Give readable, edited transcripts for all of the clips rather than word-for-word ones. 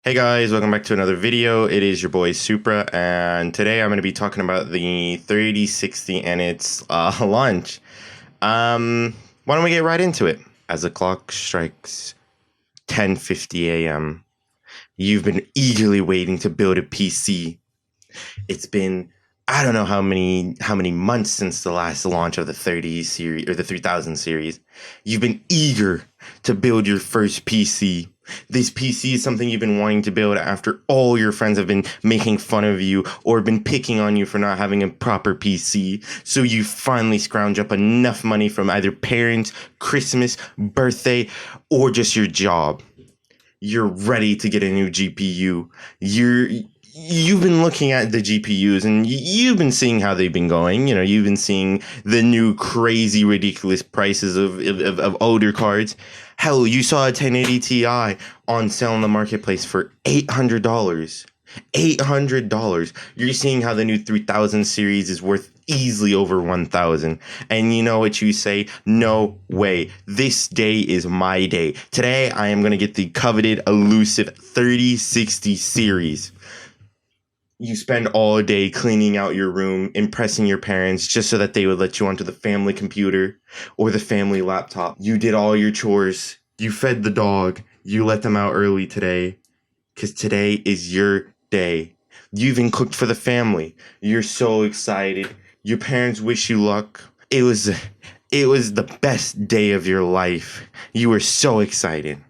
Hey guys, welcome back to another video. It is your boy Supra, and today I'm going to be talking about the 3060 and its launch. Why don't we get right into it? As the clock strikes 10:50 a.m., you've been eagerly waiting to build a PC. It's been I don't know how many months since the last launch of the 30 series or the 3000 series. You've been eager to build your first PC. This PC is something you've been wanting to build after all your friends have been making fun of you or been picking on you for not having a proper PC. So you finally scrounge up enough money from either parents, Christmas, birthday, or just your job. You're ready to get a new GPU. You've been looking at the GPUs and you've been seeing how they've been going. You know, you've been seeing the new crazy, ridiculous prices of older cards. Hell, you saw a 1080 Ti on sale in the marketplace for $800. $800. You're seeing how the new 3000 series is worth easily over 1000. And you know what you say? No way. This day is my day. Today I am going to get the coveted elusive 3060 series. You spend all day cleaning out your room, impressing your parents just so that they would let you onto the family computer or the family laptop. You did all your chores. You fed the dog. You let them out early today because today is your day. You even cooked for the family. You're so excited. Your parents wish you luck. It was the best day of your life. You were so excited.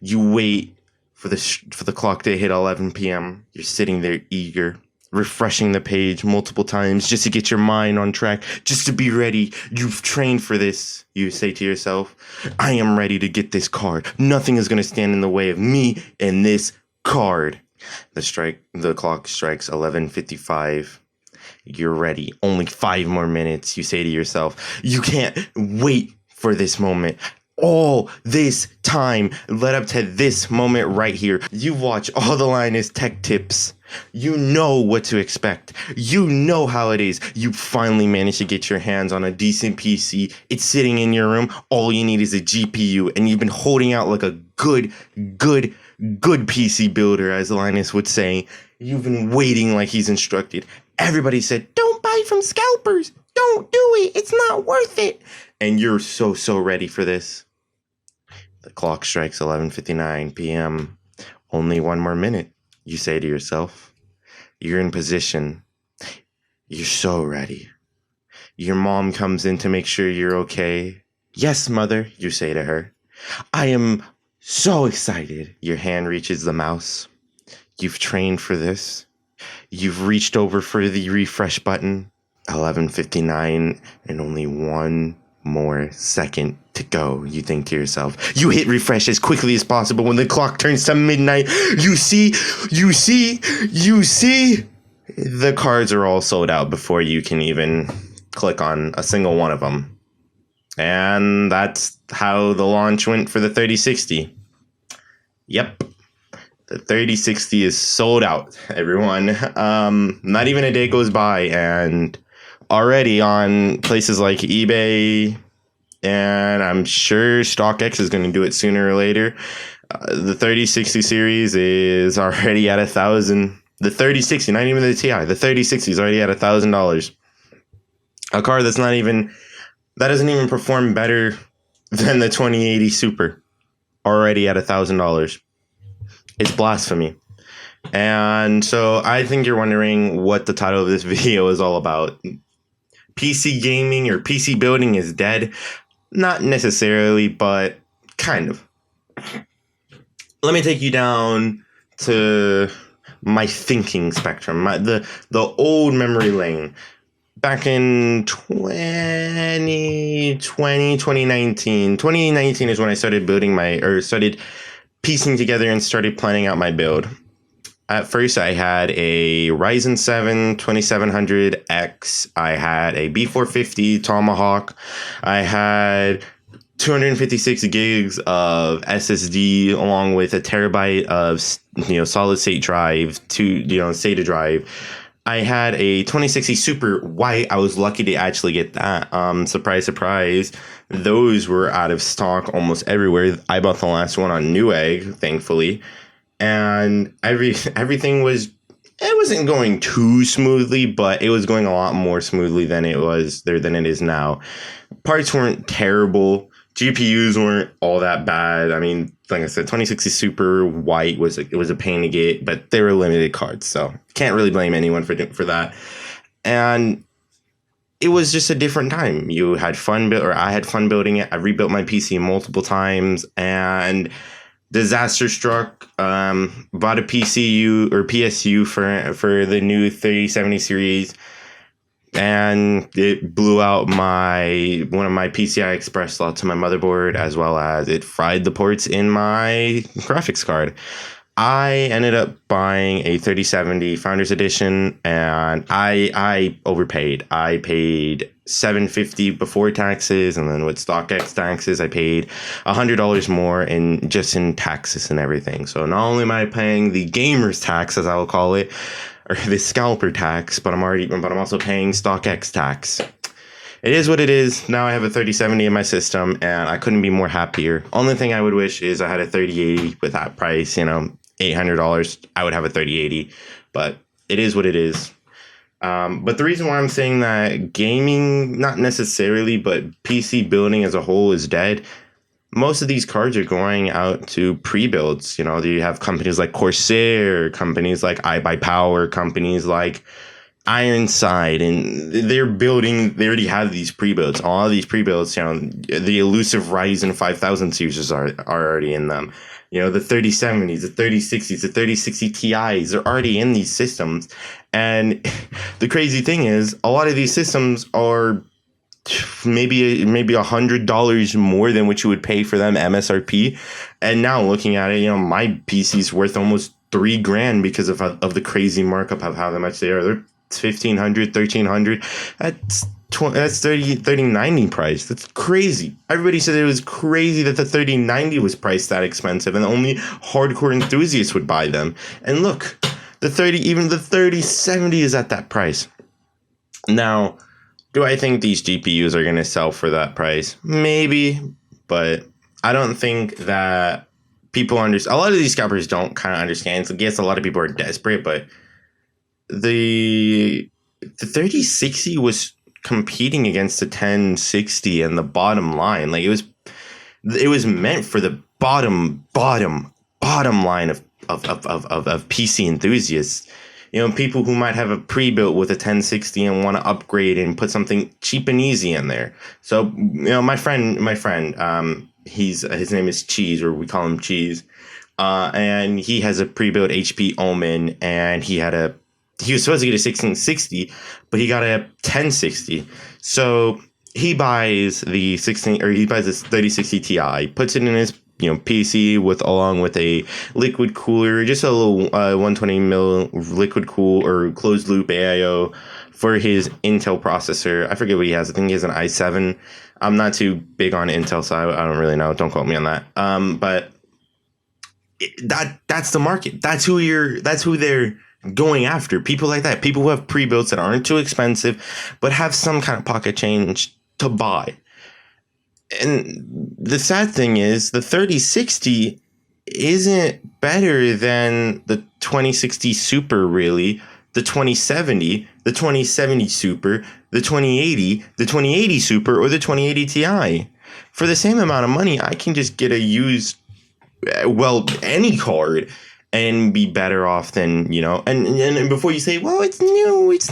You wait for the clock to hit 11 p.m. You're sitting there eager, refreshing the page multiple times just to get your mind on track, just to be ready. You've trained for this. You say to yourself, I am ready to get this card. Nothing is going to stand in the way of me and this card. The clock strikes 11:55. You're ready. Only 5 more minutes. You say to yourself, you can't wait for this moment. All this time led up to this moment right here. You watch all the Linus Tech Tips. You know what to expect. You know how it is. You finally managed to get your hands on a decent PC. It's sitting in your room. All you need is a GPU, and you've been holding out like a good PC builder, as Linus would say. You've been waiting like he's instructed. Everybody said, don't buy from scalpers. Don't do it. It's not worth it. And you're so ready for this. The clock strikes 11:59 p.m. Only 1 more minute. You say to yourself, you're in position. You're so ready. Your mom comes in to make sure you're okay. Yes, mother, you say to her. I am so excited. Your hand reaches the mouse. You've trained for this. You've reached over for the refresh button. 11:59 and only 1 more second to go. You think to yourself. You hit refresh as quickly as possible. When the clock turns to midnight, you see the cards are all sold out before you can even click on a single one of them. And that's how the launch went for the 3060. Yep. The 3060 is sold out, everyone. Not even a day goes by, and already on places like eBay, and I'm sure StockX is going to do it sooner or later. The 3060 series is already at $1,000. The 3060, not even the Ti, the 3060 is already at $1,000. A car that doesn't even perform better than the 2080 Super, already at $1,000. It's blasphemy. And so I think you're wondering what the title of this video is all about. PC gaming or PC building is dead. Not necessarily, but kind of. Let me take you down to my thinking spectrum, the old memory lane. Back in 2019 is when I started piecing together and started planning out my build. At first, I had a Ryzen 7 2700X. I had a B450 Tomahawk. I had 256 gigs of SSD along with a terabyte of solid state drive, SATA drive. I had a 2060 Super White. I was lucky to actually get that. Surprise, surprise. Those were out of stock almost everywhere. I bought the last one on Newegg, thankfully. and everything was, it wasn't going too smoothly, but it was going a lot more smoothly than it was there than it is now. Parts weren't terrible. GPUs weren't all that bad. I mean, like I said, 2060 Super White was a pain to get, but they were limited cards, so can't really blame anyone for that. And it was just a different time. You had fun, or I had fun building it. I rebuilt my PC multiple times, and disaster struck. Bought a PCU or PSU for the new 3070 series, and it blew out one of my PCI Express slots to my motherboard, as well as it fried the ports in my graphics card. I ended up buying a 3070 Founders Edition, and I overpaid. I paid $750 before taxes, and then with StockX taxes, I paid $100 more in taxes and everything. So not only am I paying the gamer's tax, as I will call it, or the scalper tax, but I'm also paying StockX tax. It is what it is. Now I have a 3070 in my system, and I couldn't be more happier. Only thing I would wish is I had a 3080 with that price, $800. I would have a 3080, but it is what it is. But the reason why I'm saying that gaming, not necessarily, but PC building as a whole is dead. Most of these cards are going out to pre-builds. You have companies like Corsair, companies like iBuyPower, companies like Ironside, and they already have these pre-builds. All of these pre-builds, the elusive Ryzen 5000 series are already in them. The 3070s, the 3060s, the 3060 Ti's, they're already in these systems. And the crazy thing is, a lot of these systems are maybe $100 more than what you would pay for them MSRP. And now looking at it, my PC's worth almost $3,000 because of the crazy markup of how much they are. They're $1,500, $1,300. That's 3090 price. That's crazy. Everybody said it was crazy that the 3090 was priced that expensive, and only hardcore enthusiasts would buy them. And look, even the 3070 is at that price. Now, do I think these GPUs are going to sell for that price? Maybe, but I don't think that people understand. A lot of these scalpers don't kind of understand. So yes, a lot of people are desperate, but the 3060 was competing against the 1060 and the bottom line. Like it was meant for the bottom line of PC enthusiasts. People who might have a pre-built with a 1060 and want to upgrade and put something cheap and easy in there. So, my friend, his name is Cheese, or we call him Cheese. And he has a pre-built HP Omen, and he was supposed to get a 1660, but he got a 1060. So he buys this 3060 Ti, puts it in his PC along with a liquid cooler, just a little 120 mil liquid cool or closed loop AIO for his Intel processor. I forget what he has. I think he has an i7. I'm not too big on Intel, so I don't really know. Don't quote me on that. But that's the market. That's who they're going after. People like that. People who have pre-builds that aren't too expensive, but have some kind of pocket change to buy. And the sad thing is, the 3060 isn't better than the 2060 Super, really. The 2070, the 2070 Super, the 2080, the 2080 Super, or the 2080 Ti. For the same amount of money, I can just get a used, any card and be better off than, and before you say, well, it's new, it's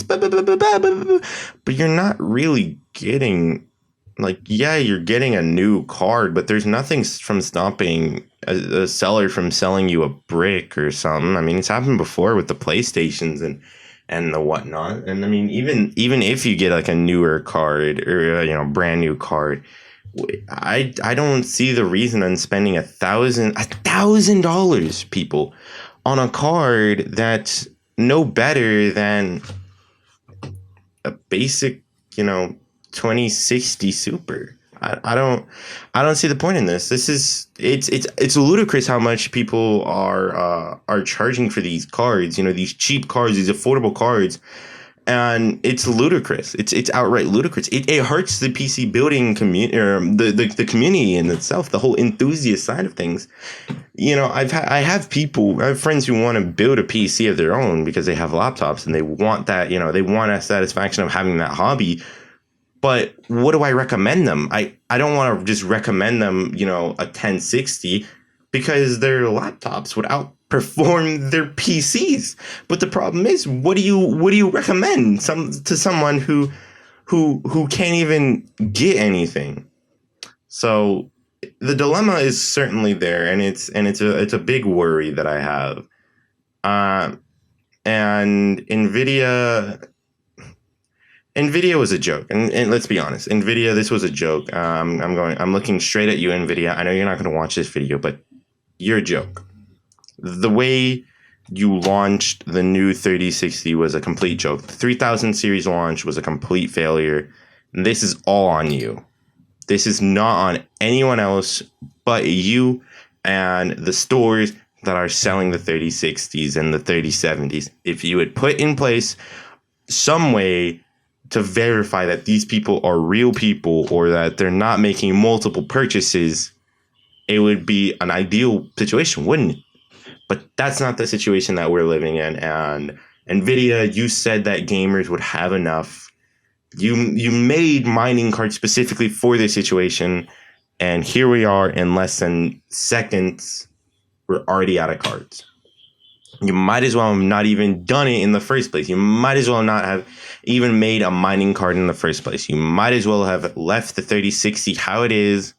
blah, blah, blah, blah, blah, blah, blah. But you're not really getting, you're getting a new card, but there's nothing from stopping a seller from selling you a brick or something. I mean, it's happened before with the PlayStations and the whatnot. And I mean, even if you get a newer card or brand new card, I don't see the reason in spending $1,000 people on a card that's no better than a basic 2060 Super. I don't see the point in this. It's ludicrous how much people are charging for these cards. These cheap cards, these affordable cards, and it's ludicrous. It's outright ludicrous. It hurts the PC building community, or the community in itself, the whole enthusiast side of things. You know, I have friends who want to build a PC of their own because they have laptops and they want that, you know, they want a satisfaction of having that hobby. But what do I recommend them? I don't want to just recommend them, you know, a 1060, because their laptops would outperform their PCs. But the problem is, what do you recommend to someone who can't even get anything? So the dilemma is certainly there, and it's a big worry that I have. And Nvidia was a joke, and let's be honest, Nvidia, this was a joke. I'm looking straight at you, Nvidia. I know you're not going to watch this video, but you're a joke. The way you launched the new 3060 was a complete joke. The 3000 series launch was a complete failure. And this is all on you. This is not on anyone else but you and the stores that are selling the 3060s and the 3070s. If you had put in place some way to verify that these people are real people, or that they're not making multiple purchases, it would be an ideal situation, wouldn't it? But that's not the situation that we're living in. And Nvidia, you said that gamers would have enough. You made mining cards specifically for this situation, and here we are, in less than seconds, we're already out of cards. You might as well have not even done it in the first place. You might as well not have even made a mining card in the first place. You might as well have left the 3060 how it is.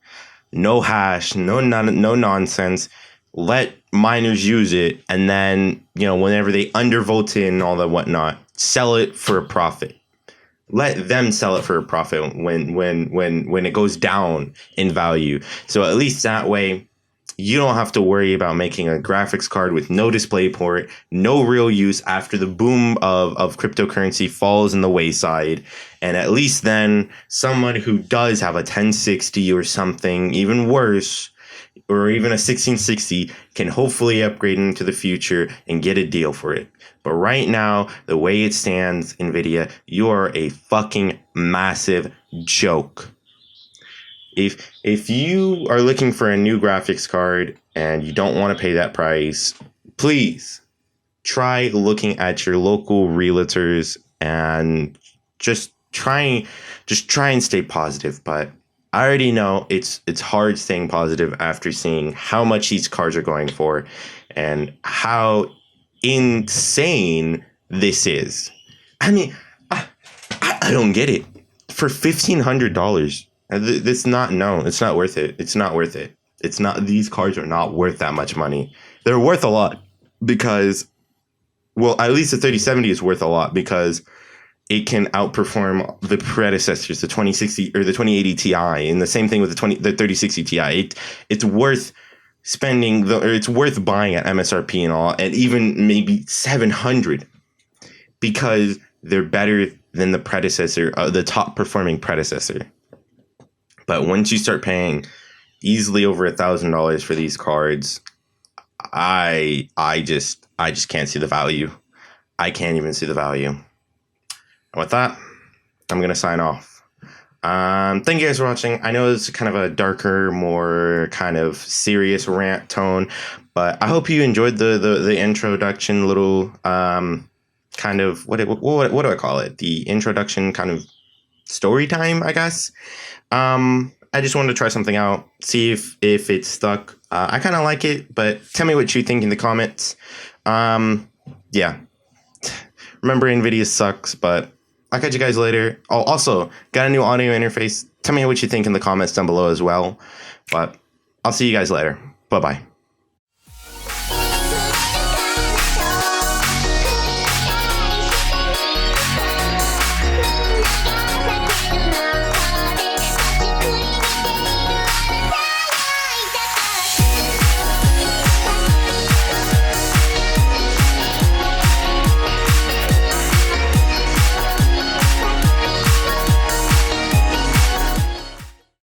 No hash, no nonsense. Let miners use it, and then, you know, whenever they undervolt it and all that whatnot, sell it for a profit. Let them sell it for a profit when it goes down in value. So at least that way, you don't have to worry about making a graphics card with no display port, no real use after the boom of cryptocurrency falls in the wayside. And at least then, someone who does have a 1060 or something even worse, or even a 1660, can hopefully upgrade into the future and get a deal for it. But right now, the way it stands, Nvidia, you are a fucking massive joke. If you are looking for a new graphics card and you don't want to pay that price, please try looking at your local realtors and just try and stay positive. But I already know it's hard staying positive after seeing how much these cards are going for and how insane this is. I mean, I don't get it. For $1,500, it's not worth it. It's not worth it. It's not. These cards are not worth that much money. They're worth a lot because, well, at least the 3070 is worth a lot because it can outperform the predecessors, the 2060 or the 2080 Ti, and the same thing with the 3060 Ti. It's worth spending it's worth buying at MSRP and all, and even maybe 700, because they're better than the predecessor, the top performing predecessor. But once you start paying easily over $1,000 for these cards, I just can't see the value. I can't even see the value. And with that, I'm gonna sign off. Thank you guys for watching. I know it's kind of a darker, more kind of serious rant tone, but I hope you enjoyed the introduction little kind of what do I call it? The introduction kind of story time, I guess. I just wanted to try something out, see if it stuck. I kind of like it, but tell me what you think in the comments. Yeah. Remember, NVIDIA sucks, but I'll catch you guys later. Oh, also, got a new audio interface. Tell me what you think in the comments down below as well. But I'll see you guys later. Bye-bye.